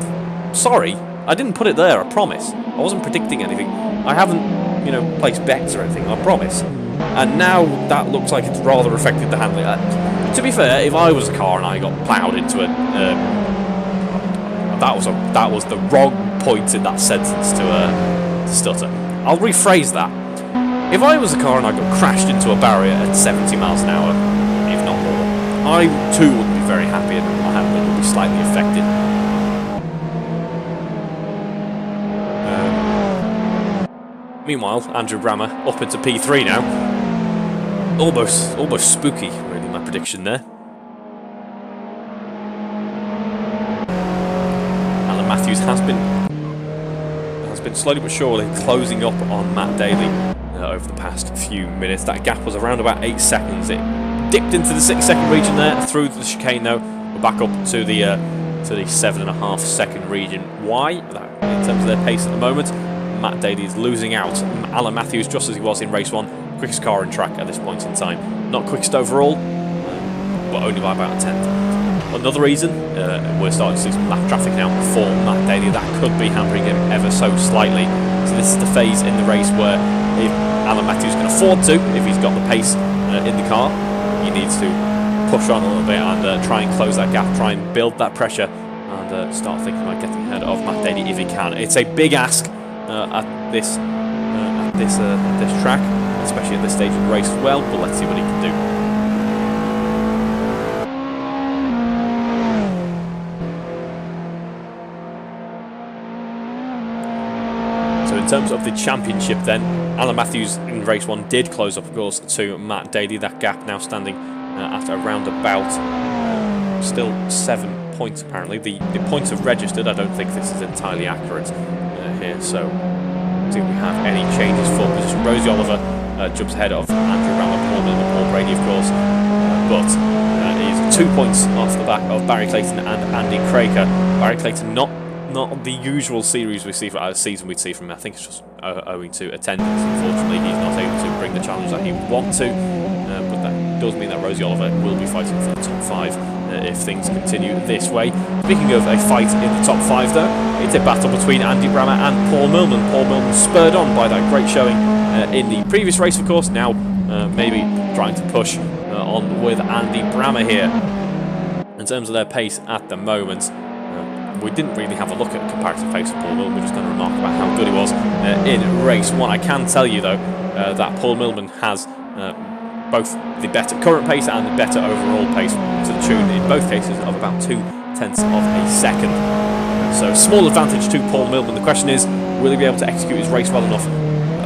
sorry, I didn't put it there. I promise. I wasn't predicting anything. I haven't, you know, placed bets or anything. I promise. And now that looks like it's rather affected the handling. To be fair, if I was a car and I got ploughed into it, that was the wrong point in that sentence to stutter. I'll rephrase that. If I was a car and I got crashed into a barrier at 70 miles an hour, if not more, I too wouldn't be very happy and my handling would be slightly affected. Meanwhile, Andrew Brammer up into P3 now. Almost spooky, really, my prediction there. Alan Matthews has been slowly but surely closing up on Matt Daly over the past few minutes. That gap was around about 8 seconds. It dipped into the 6-second region there through the chicane. Now we're back up to the 7.5 second region. Why? In terms of their pace at the moment, Matt Daly is losing out. Alan Matthews, just as he was in race 1, quickest car in track at this point in time. Not quickest overall, but only by about a tenth. Another reason, we're starting to see some lap traffic now for Matt Daly. That could be hampering him ever so slightly. So this is the phase in the race where if Alan Matthews can afford to, if he's got the pace in the car, he needs to push on a little bit and try and close that gap, try and build that pressure, and start thinking about getting ahead of Matt Daly if he can. It's a big ask at this track, especially at this stage of the race as well, but let's see what he can do. So in terms of the championship then, Alan Matthews in race 1 did close up, of course, to Matt Daly. That gap now standing at around about still 7 points apparently. The points are registered. I don't think this is entirely accurate here, so see if we have any changes for position. Rosie Oliver jumps ahead of Andrew Brammer, Paul Brady, of course, but he's 2 points off the back of Barry Clayton and Andy Craker. Barry Clayton not the usual series we see for season we'd see from him. I think it's just owing to attendance. Unfortunately, he's not able to bring the challenge that he would want to, but that does mean that Rosie Oliver will be fighting for the top 5 if things continue this way. Speaking of a fight in the top 5 though, it's a battle between Andy Brammer and Paul Millman. Paul Millman spurred on by that great showing in the previous race, of course, now maybe trying to push on with Andy Brammer here. In terms of their pace at the moment, we didn't really have a look at the comparative pace of Paul Millman. We're just going to remark about how good he was in race 1. I can tell you though that Paul Millman has both the better current pace and the better overall pace, to the tune in both cases of about 0.2 of a second. So small advantage to Paul Millman. The question is, will he be able to execute his race well enough?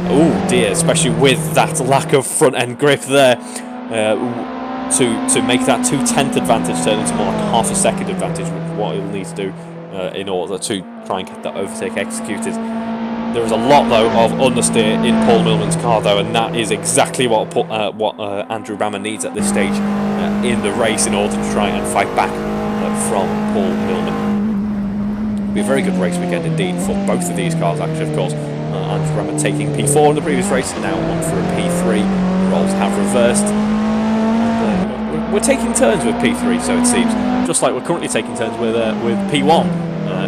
Oh dear, especially with that lack of front end grip there, to make that 0.2 advantage turn into more like a half a second advantage, which is what he'll need to do in order to try and get that overtake executed. There is a lot though of understeer in Paul Millman's car though, and that is exactly what Andrew Brammer needs at this stage in the race in order to try and fight back from Paul Millman. It'll be a very good race weekend indeed for both of these cars actually, of course. Andrew Brammer taking P4 in the previous race, now on for a P3. The roles have reversed. We're taking turns with P3, so it seems, just like we're currently taking turns with P1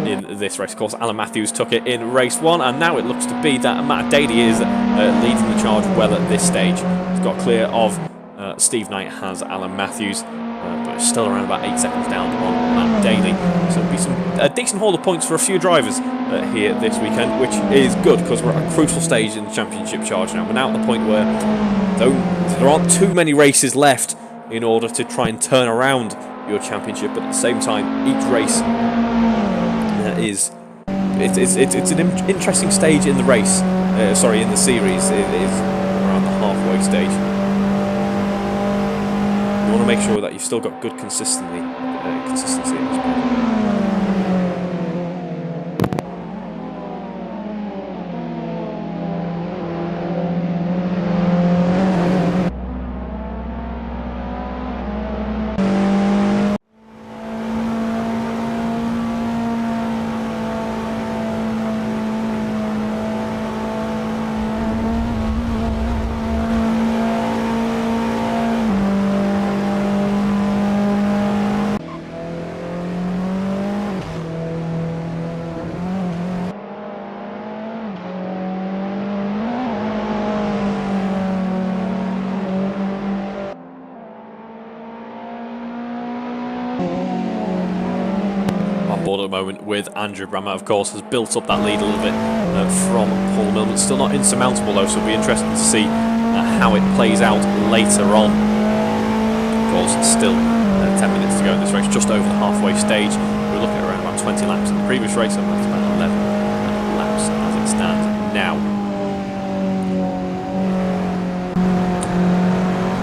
in this race. Of course, Alan Matthews took it in race 1, and now it looks to be that Matt Daly is leading the charge well at this stage. He's got clear of Steve Knight has Alan Matthews, but it's still around about 8 seconds down on Matt Daly. So it'll be a decent haul of points for a few drivers here this weekend, which is good because we're at a crucial stage in the championship charge now. We're now at the point where there aren't too many races left in order to try and turn around your championship, but at the same time, each race it's an interesting stage in the race. In the series, it is around the halfway stage. You want to make sure that you've still got good consistency at this point. the moment with Andrew Brammer. Of course, has built up that lead a little bit from Paul Millman. Still not insurmountable though, so it'll be interesting to see how it plays out later on. Of course, still 10 minutes to go in this race, just over the halfway stage. We're looking at around about 20 laps in the previous race, and that's about 11 laps as it stands now.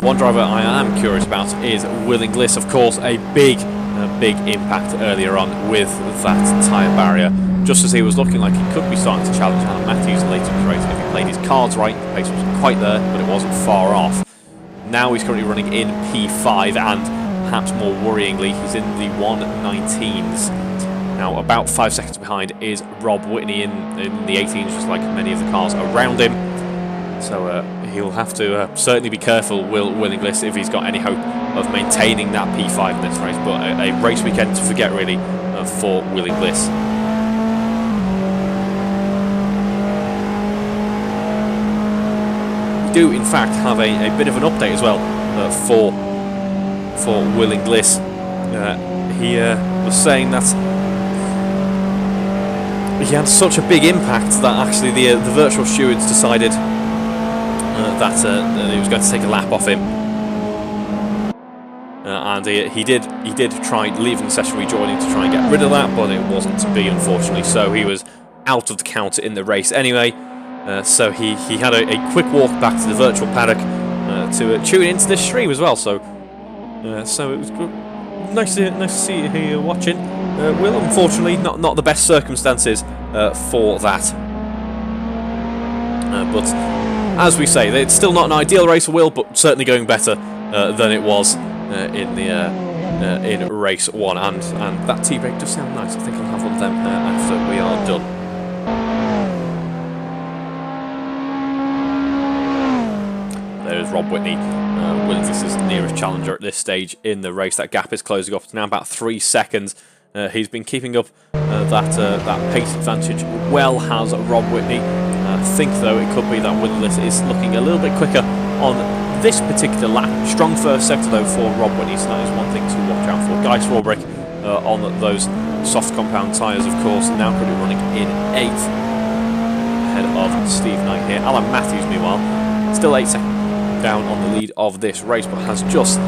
One driver I am curious about is Will Inglis. Of course, a big impact earlier on with that tyre barrier. Just as he was looking like he could be starting to challenge Alan Matthews later in the race if he played his cards right. The pace wasn't quite there, but it wasn't far off. Now he's currently running in P5, and perhaps more worryingly, he's in the 119s. Now, about 5 seconds behind is Rob Whitney in the 18s, just like many of the cars around him. So he'll have to certainly be careful, Will Inglis, if he's got any hope of maintaining that P5 in this race. But a race weekend to forget, really, for Will Inglis. We do, in fact, have a bit of an update as well for Will Inglis. He was saying that he had such a big impact that actually the virtual stewards decided that he was going to take a lap off him, and he did try leaving the session, rejoining to try and get rid of that, but it wasn't to be, unfortunately. So he was out of the count in the race anyway. So he had a quick walk back to the virtual paddock to tune into this stream as well. So so it was good. Nice to see you here watching. Will, unfortunately, not the best circumstances for that. But as we say, it's still not an ideal race for Will, but certainly going better than it was in race 1. And that tea break does sound nice. I think I'll have one of them after we are done. There's Rob Whitney. Will Inglis is nearest challenger at this stage in the race. That gap is closing up to now about 3 seconds. He's been keeping up that pace advantage well, has Rob Whitney. I think, though, it could be that Will Inglis is looking a little bit quicker on this particular lap. Strong first sector, though, for Rob Whitney, so that is one thing to watch out for. Guy Swarbrick on those soft compound tyres, of course, now currently running in 8th, ahead of Steve Knight here. Alan Matthews, meanwhile, still 8 seconds down on the lead of this race, but has just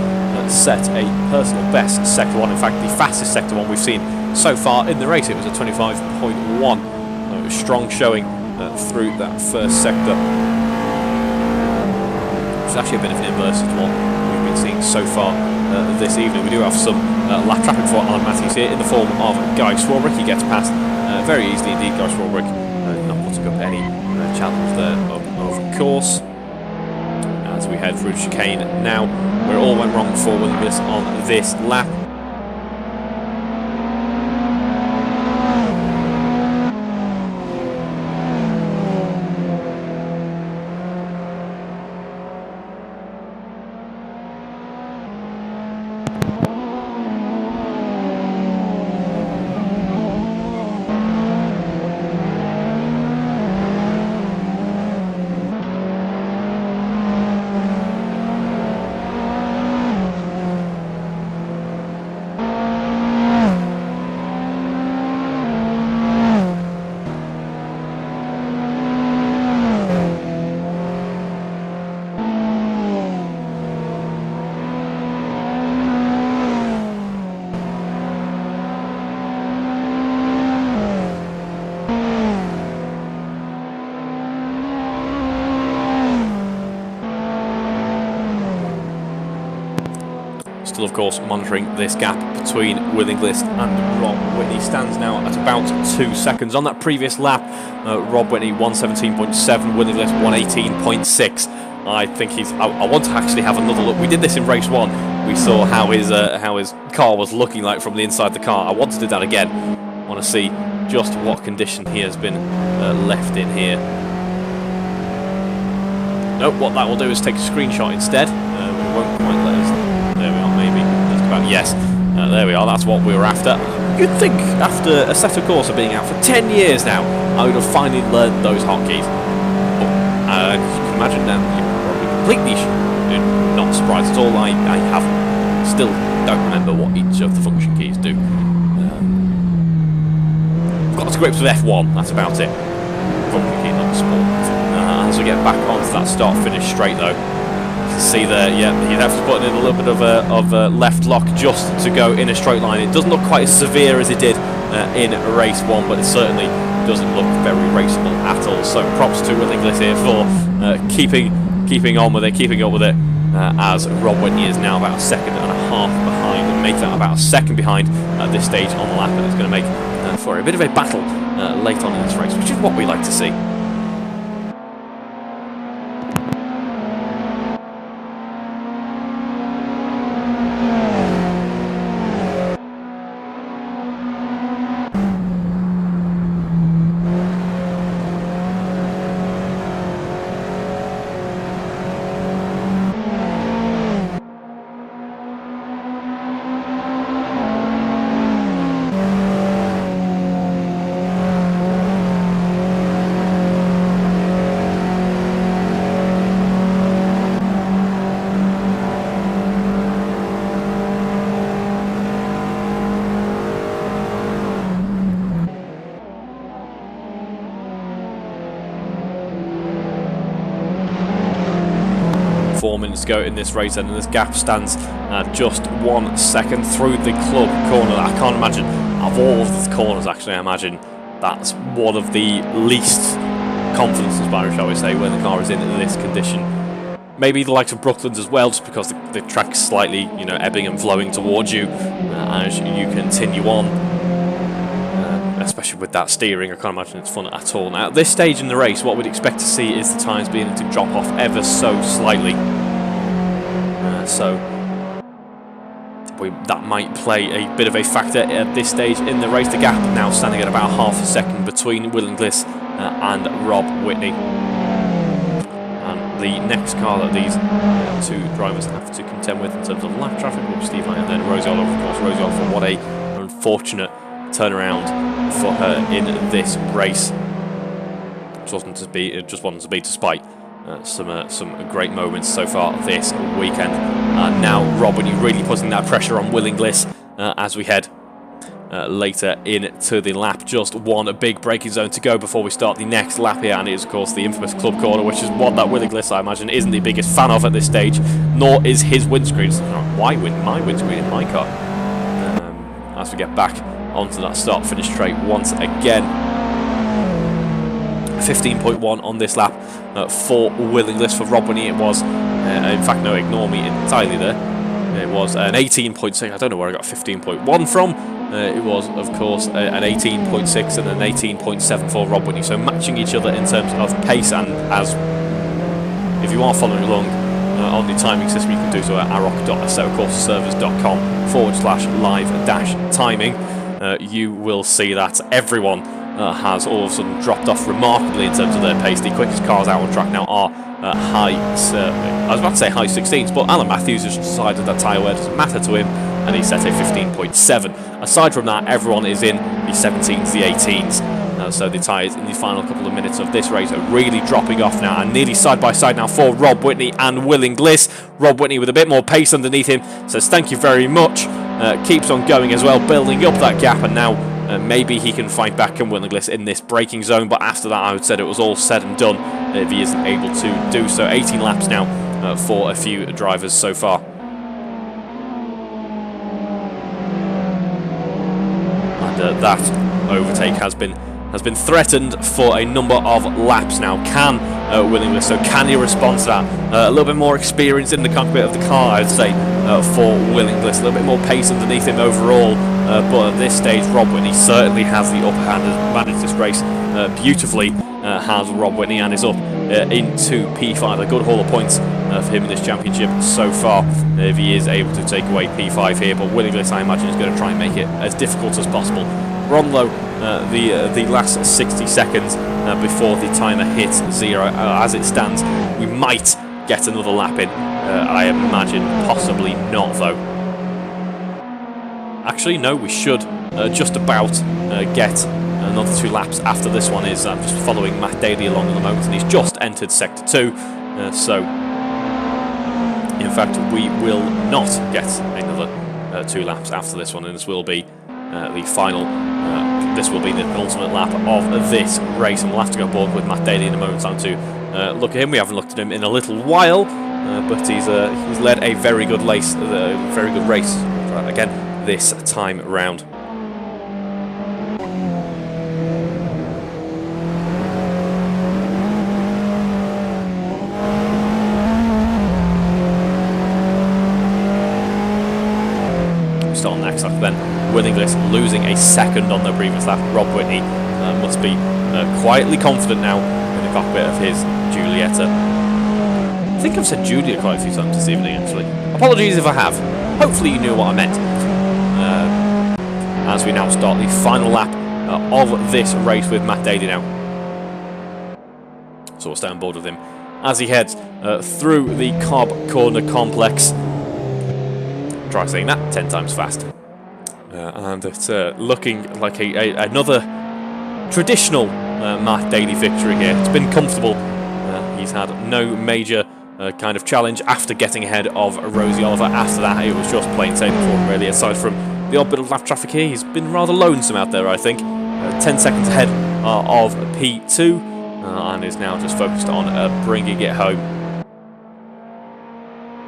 set a personal best sector 1. In fact, the fastest sector 1 we've seen so far in the race. It was a 25.1. Strong showing through that first sector. It's actually a bit of an inverse to what we've been seeing so far this evening. We do have some lap traffic for Alan Matthews here in the form of Guy Swarbrick. He gets past very easily indeed. Guy Swarbrick not putting up any challenge there, of course. As we head through the chicane now, where it all went wrong for Will Inglis on this lap. Still, of course, monitoring this gap between Will Inglis and Rob Whitney. Stands now at about 2 seconds. On that previous lap, Rob Whitney 117.7, Will Inglis 118.6. I think I want to actually have another look. We did this in race 1. We saw how his car was looking like from the inside the car. I want to do that again. I want to see just what condition he has been left in here. Nope, what that will do is take a screenshot instead. We won't quite let us. There we are, maybe. Just about, yes. There we are, that's what we were after. You'd think after a set of Corse being out for 10 years now, I would have finally learned those hotkeys. But you can imagine now, you're probably completely not surprised at all. I still don't remember what each of the function keys do. got to grips with F1, that's about it. Probably keen on the sport. As we get back onto that start-finish straight though, you can see there, yeah, he'd have to put in a little bit of a left lock just to go in a straight line. It doesn't look quite as severe as it did in race 1, but it certainly doesn't look very raceable at all. So props to Will Inglis here for keeping on with it, keeping up with it, as Rob Whitney is now about a second and a half behind, and make that about a second behind at this stage on the lap, and it's going to make for a bit of a battle late on in this race, which is what we like to see. Minutes to go in this race, and this gap stands just 1 second through the club corner. I can't imagine, of all of the corners actually, I imagine that's one of the least confidence inspiring, shall we say, when the car is in this condition. Maybe the likes of Brooklands as well, just because the track's slightly, you know, ebbing and flowing towards you as you continue on. Especially with that steering, I can't imagine it's fun at all. Now, at this stage in the race, what we'd expect to see is the tyres beginning to drop off ever so slightly. So that might play a bit of a factor at this stage in the race. The gap now standing at about half a second between Will Inglis and Rob Whitney. And the next car that these two drivers have to contend with in terms of lap traffic will be Steve Knight and then Rosiola, of course. Rosiola, for what a unfortunate turnaround for her in this race. It just wasn't to be despite some great moments so far this weekend. Now Rob Whitney really putting that pressure on Will Inglis as we head later into the lap. Just one big braking zone to go before we start the next lap here, and it is of course the infamous club corner, which is one that Will Inglis, I imagine, isn't the biggest fan of at this stage, nor is his windscreen. Why my windscreen in my car? As we get back onto that start-finish straight once again. 15.1 on this lap for Will Inglis. For Rob Whitney it was, in fact no, ignore me entirely there, it was an 18.6, I don't know where I got 15.1 from, it was of course an 18.6 and an 18.7 for Rob Whitney, so matching each other in terms of pace. And as if you are following along on the timing system, you can do so at aroc.courseservice.com/live-timing. You will see that everyone has all of a sudden dropped off remarkably in terms of their pace. The quickest cars out on track now are I was about to say high 16s, but Alan Matthews has decided that tyre wear doesn't matter to him, and he set a 15.7. Aside from that, everyone is in the 17s, the 18s. So the tyres in the final couple of minutes of this race are really dropping off now, and nearly side by side now for Rob Whitney and Will Inglis. Rob Whitney with a bit more pace underneath him says thank you very much, keeps on going as well, building up that gap, and now maybe he can fight back and Will Inglis in this braking zone. But after that, I would say it was all said and done if he isn't able to do so. 18 laps now for a few drivers so far. And that overtake has been threatened for a number of laps now. Can Will Inglis, so can he respond to that? A little bit more experience in the cockpit of the car, I'd say, for Will Inglis. A little bit more pace underneath him overall. But at this stage, Rob Whitney certainly has the upper hand, has managed this race beautifully, has Rob Whitney, and is up into P5. A good haul of points for him in this championship so far, if he is able to take away P5 here. But Will Inglis, I imagine, is going to try and make it as difficult as possible. We're on though the last 60 seconds before the timer hits 0. As it stands, we might get another lap in. I imagine possibly not though. Actually, no, we should just about get another 2 laps after this one. I'm just following Matt Daly along at the moment, and he's just entered Sector 2. So, in fact, we will not get another 2 laps after this one, and this will be the this will be the penultimate lap of this race, and we'll have to go aboard with Matt Daly in a moment's time to look at him. We haven't looked at him in a little while, but he's led a very good race, again this time round. Start on next lap then. Will Inglis losing a second on the previous lap. Rob Whitney must be quietly confident now in the cockpit of his Giulietta. I think I've said Julia quite a few times this evening, actually. Apologies if I have. Hopefully you knew what I meant. As we now start the final lap of this race with Matt Daly now. So we'll stay on board with him as he heads through the Cobb Corner complex. Try saying that 10 times fast. And it's looking like another traditional Matt Daly victory here. It's been comfortable. He's had no major kind of challenge after getting ahead of Rosie Oliver. After that, it was just plain sailing for him, really. Aside from the odd bit of lap traffic here, he's been rather lonesome out there, I think. 10 seconds ahead of P2, and is now just focused on bringing it home.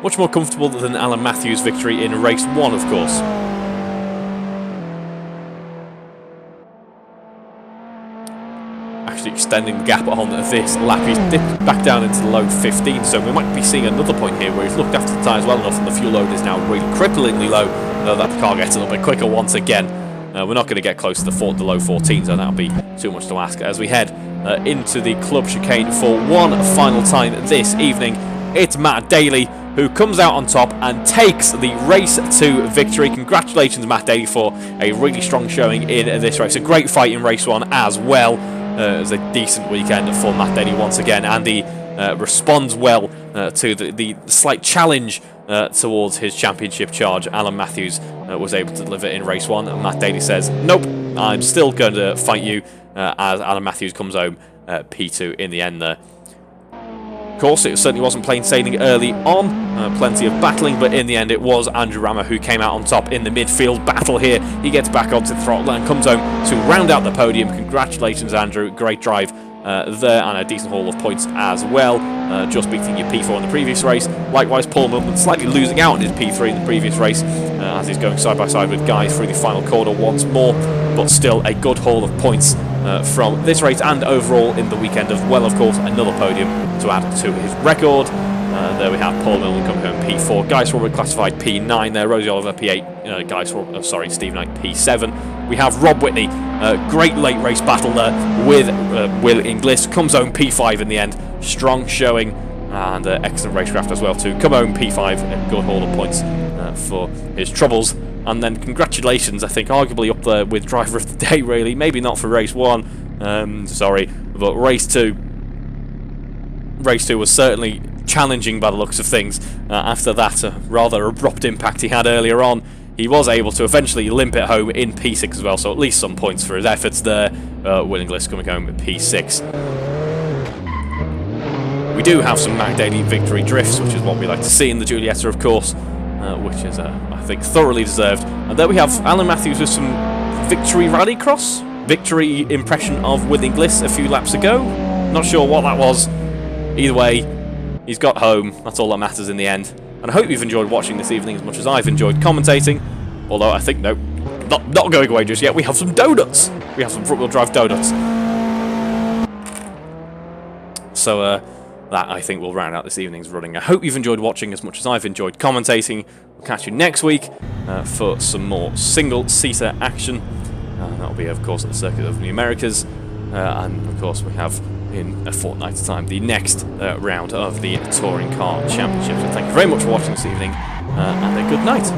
Much more comfortable than Alan Matthews' victory in race 1, of course. Actually extending the gap on this lap. He's dipped back down into the low 15, so we might be seeing another point here where he's looked after the tyres well enough and the fuel load is now really cripplingly low that the car gets a little bit quicker once again. We're not going to get close to the low 14s, so that'll be too much to ask. As we head into the club chicane for one final time this evening, it's Matt Daly who comes out on top and takes the race 2 victory. Congratulations, Matt Daly, for a really strong showing in this race. A great fight in race 1 as well. It was a decent weekend for Matt Daly once again, and he responds well to the slight challenge towards his championship charge. Alan Matthews was able to deliver in race 1, and Matt Daly says, nope, I'm still going to fight you, as Alan Matthews comes home P2 in the end there. Of course, it certainly wasn't plain sailing early on, plenty of battling, but in the end it was Andrew Rammer who came out on top in the midfield battle here. He gets back onto the throttle and comes home to round out the podium. Congratulations, Andrew, great drive there, and a decent haul of points as well, just beating your P4 in the previous race. Likewise, Paul Millman slightly losing out on his P3 in the previous race, as he's going side by side with Guy through the final corner once more, but still a good haul of points from this race and overall in the weekend as well. Of course, another podium to add to his record. There we have Paul Millman coming home P4, Guy Swarbrick classified P9 there, Rosie Oliver P8, Steve Knight P7. We have Rob Whitney, great late race battle there with Will Inglis, comes home P5 in the end, strong showing and excellent racecraft as well to come home P5, a good haul of points for his troubles. And then congratulations, I think arguably up there with driver of the day, really. Maybe not for race 1, sorry, but race 2. Race 2 was certainly challenging by the looks of things. After that rather abrupt impact he had earlier on, he was able to eventually limp it home in P6 as well, so at least some points for his efforts there. Will Inglis coming home at P6. We do have some Matt Daly victory drifts, which is what we like to see in the Giulietta, of course, which is, I think, thoroughly deserved. And there we have Alan Matthews with some victory rallycross, victory impression of Will Inglis a few laps ago. Not sure what that was. Either way, he's got home. That's all that matters in the end. And I hope you've enjoyed watching this evening as much as I've enjoyed commentating. Although I think, no, not going away just yet. We have some donuts. We have some front-wheel drive donuts. So that, I think, will round out this evening's running. I hope you've enjoyed watching as much as I've enjoyed commentating. We'll catch you next week for some more single-seater action. That'll be, of course, at the Circuit of the Americas. And, of course, we have, in a fortnight's time, the next round of the Touring Car Championship. So thank you very much for watching this evening, and a good night.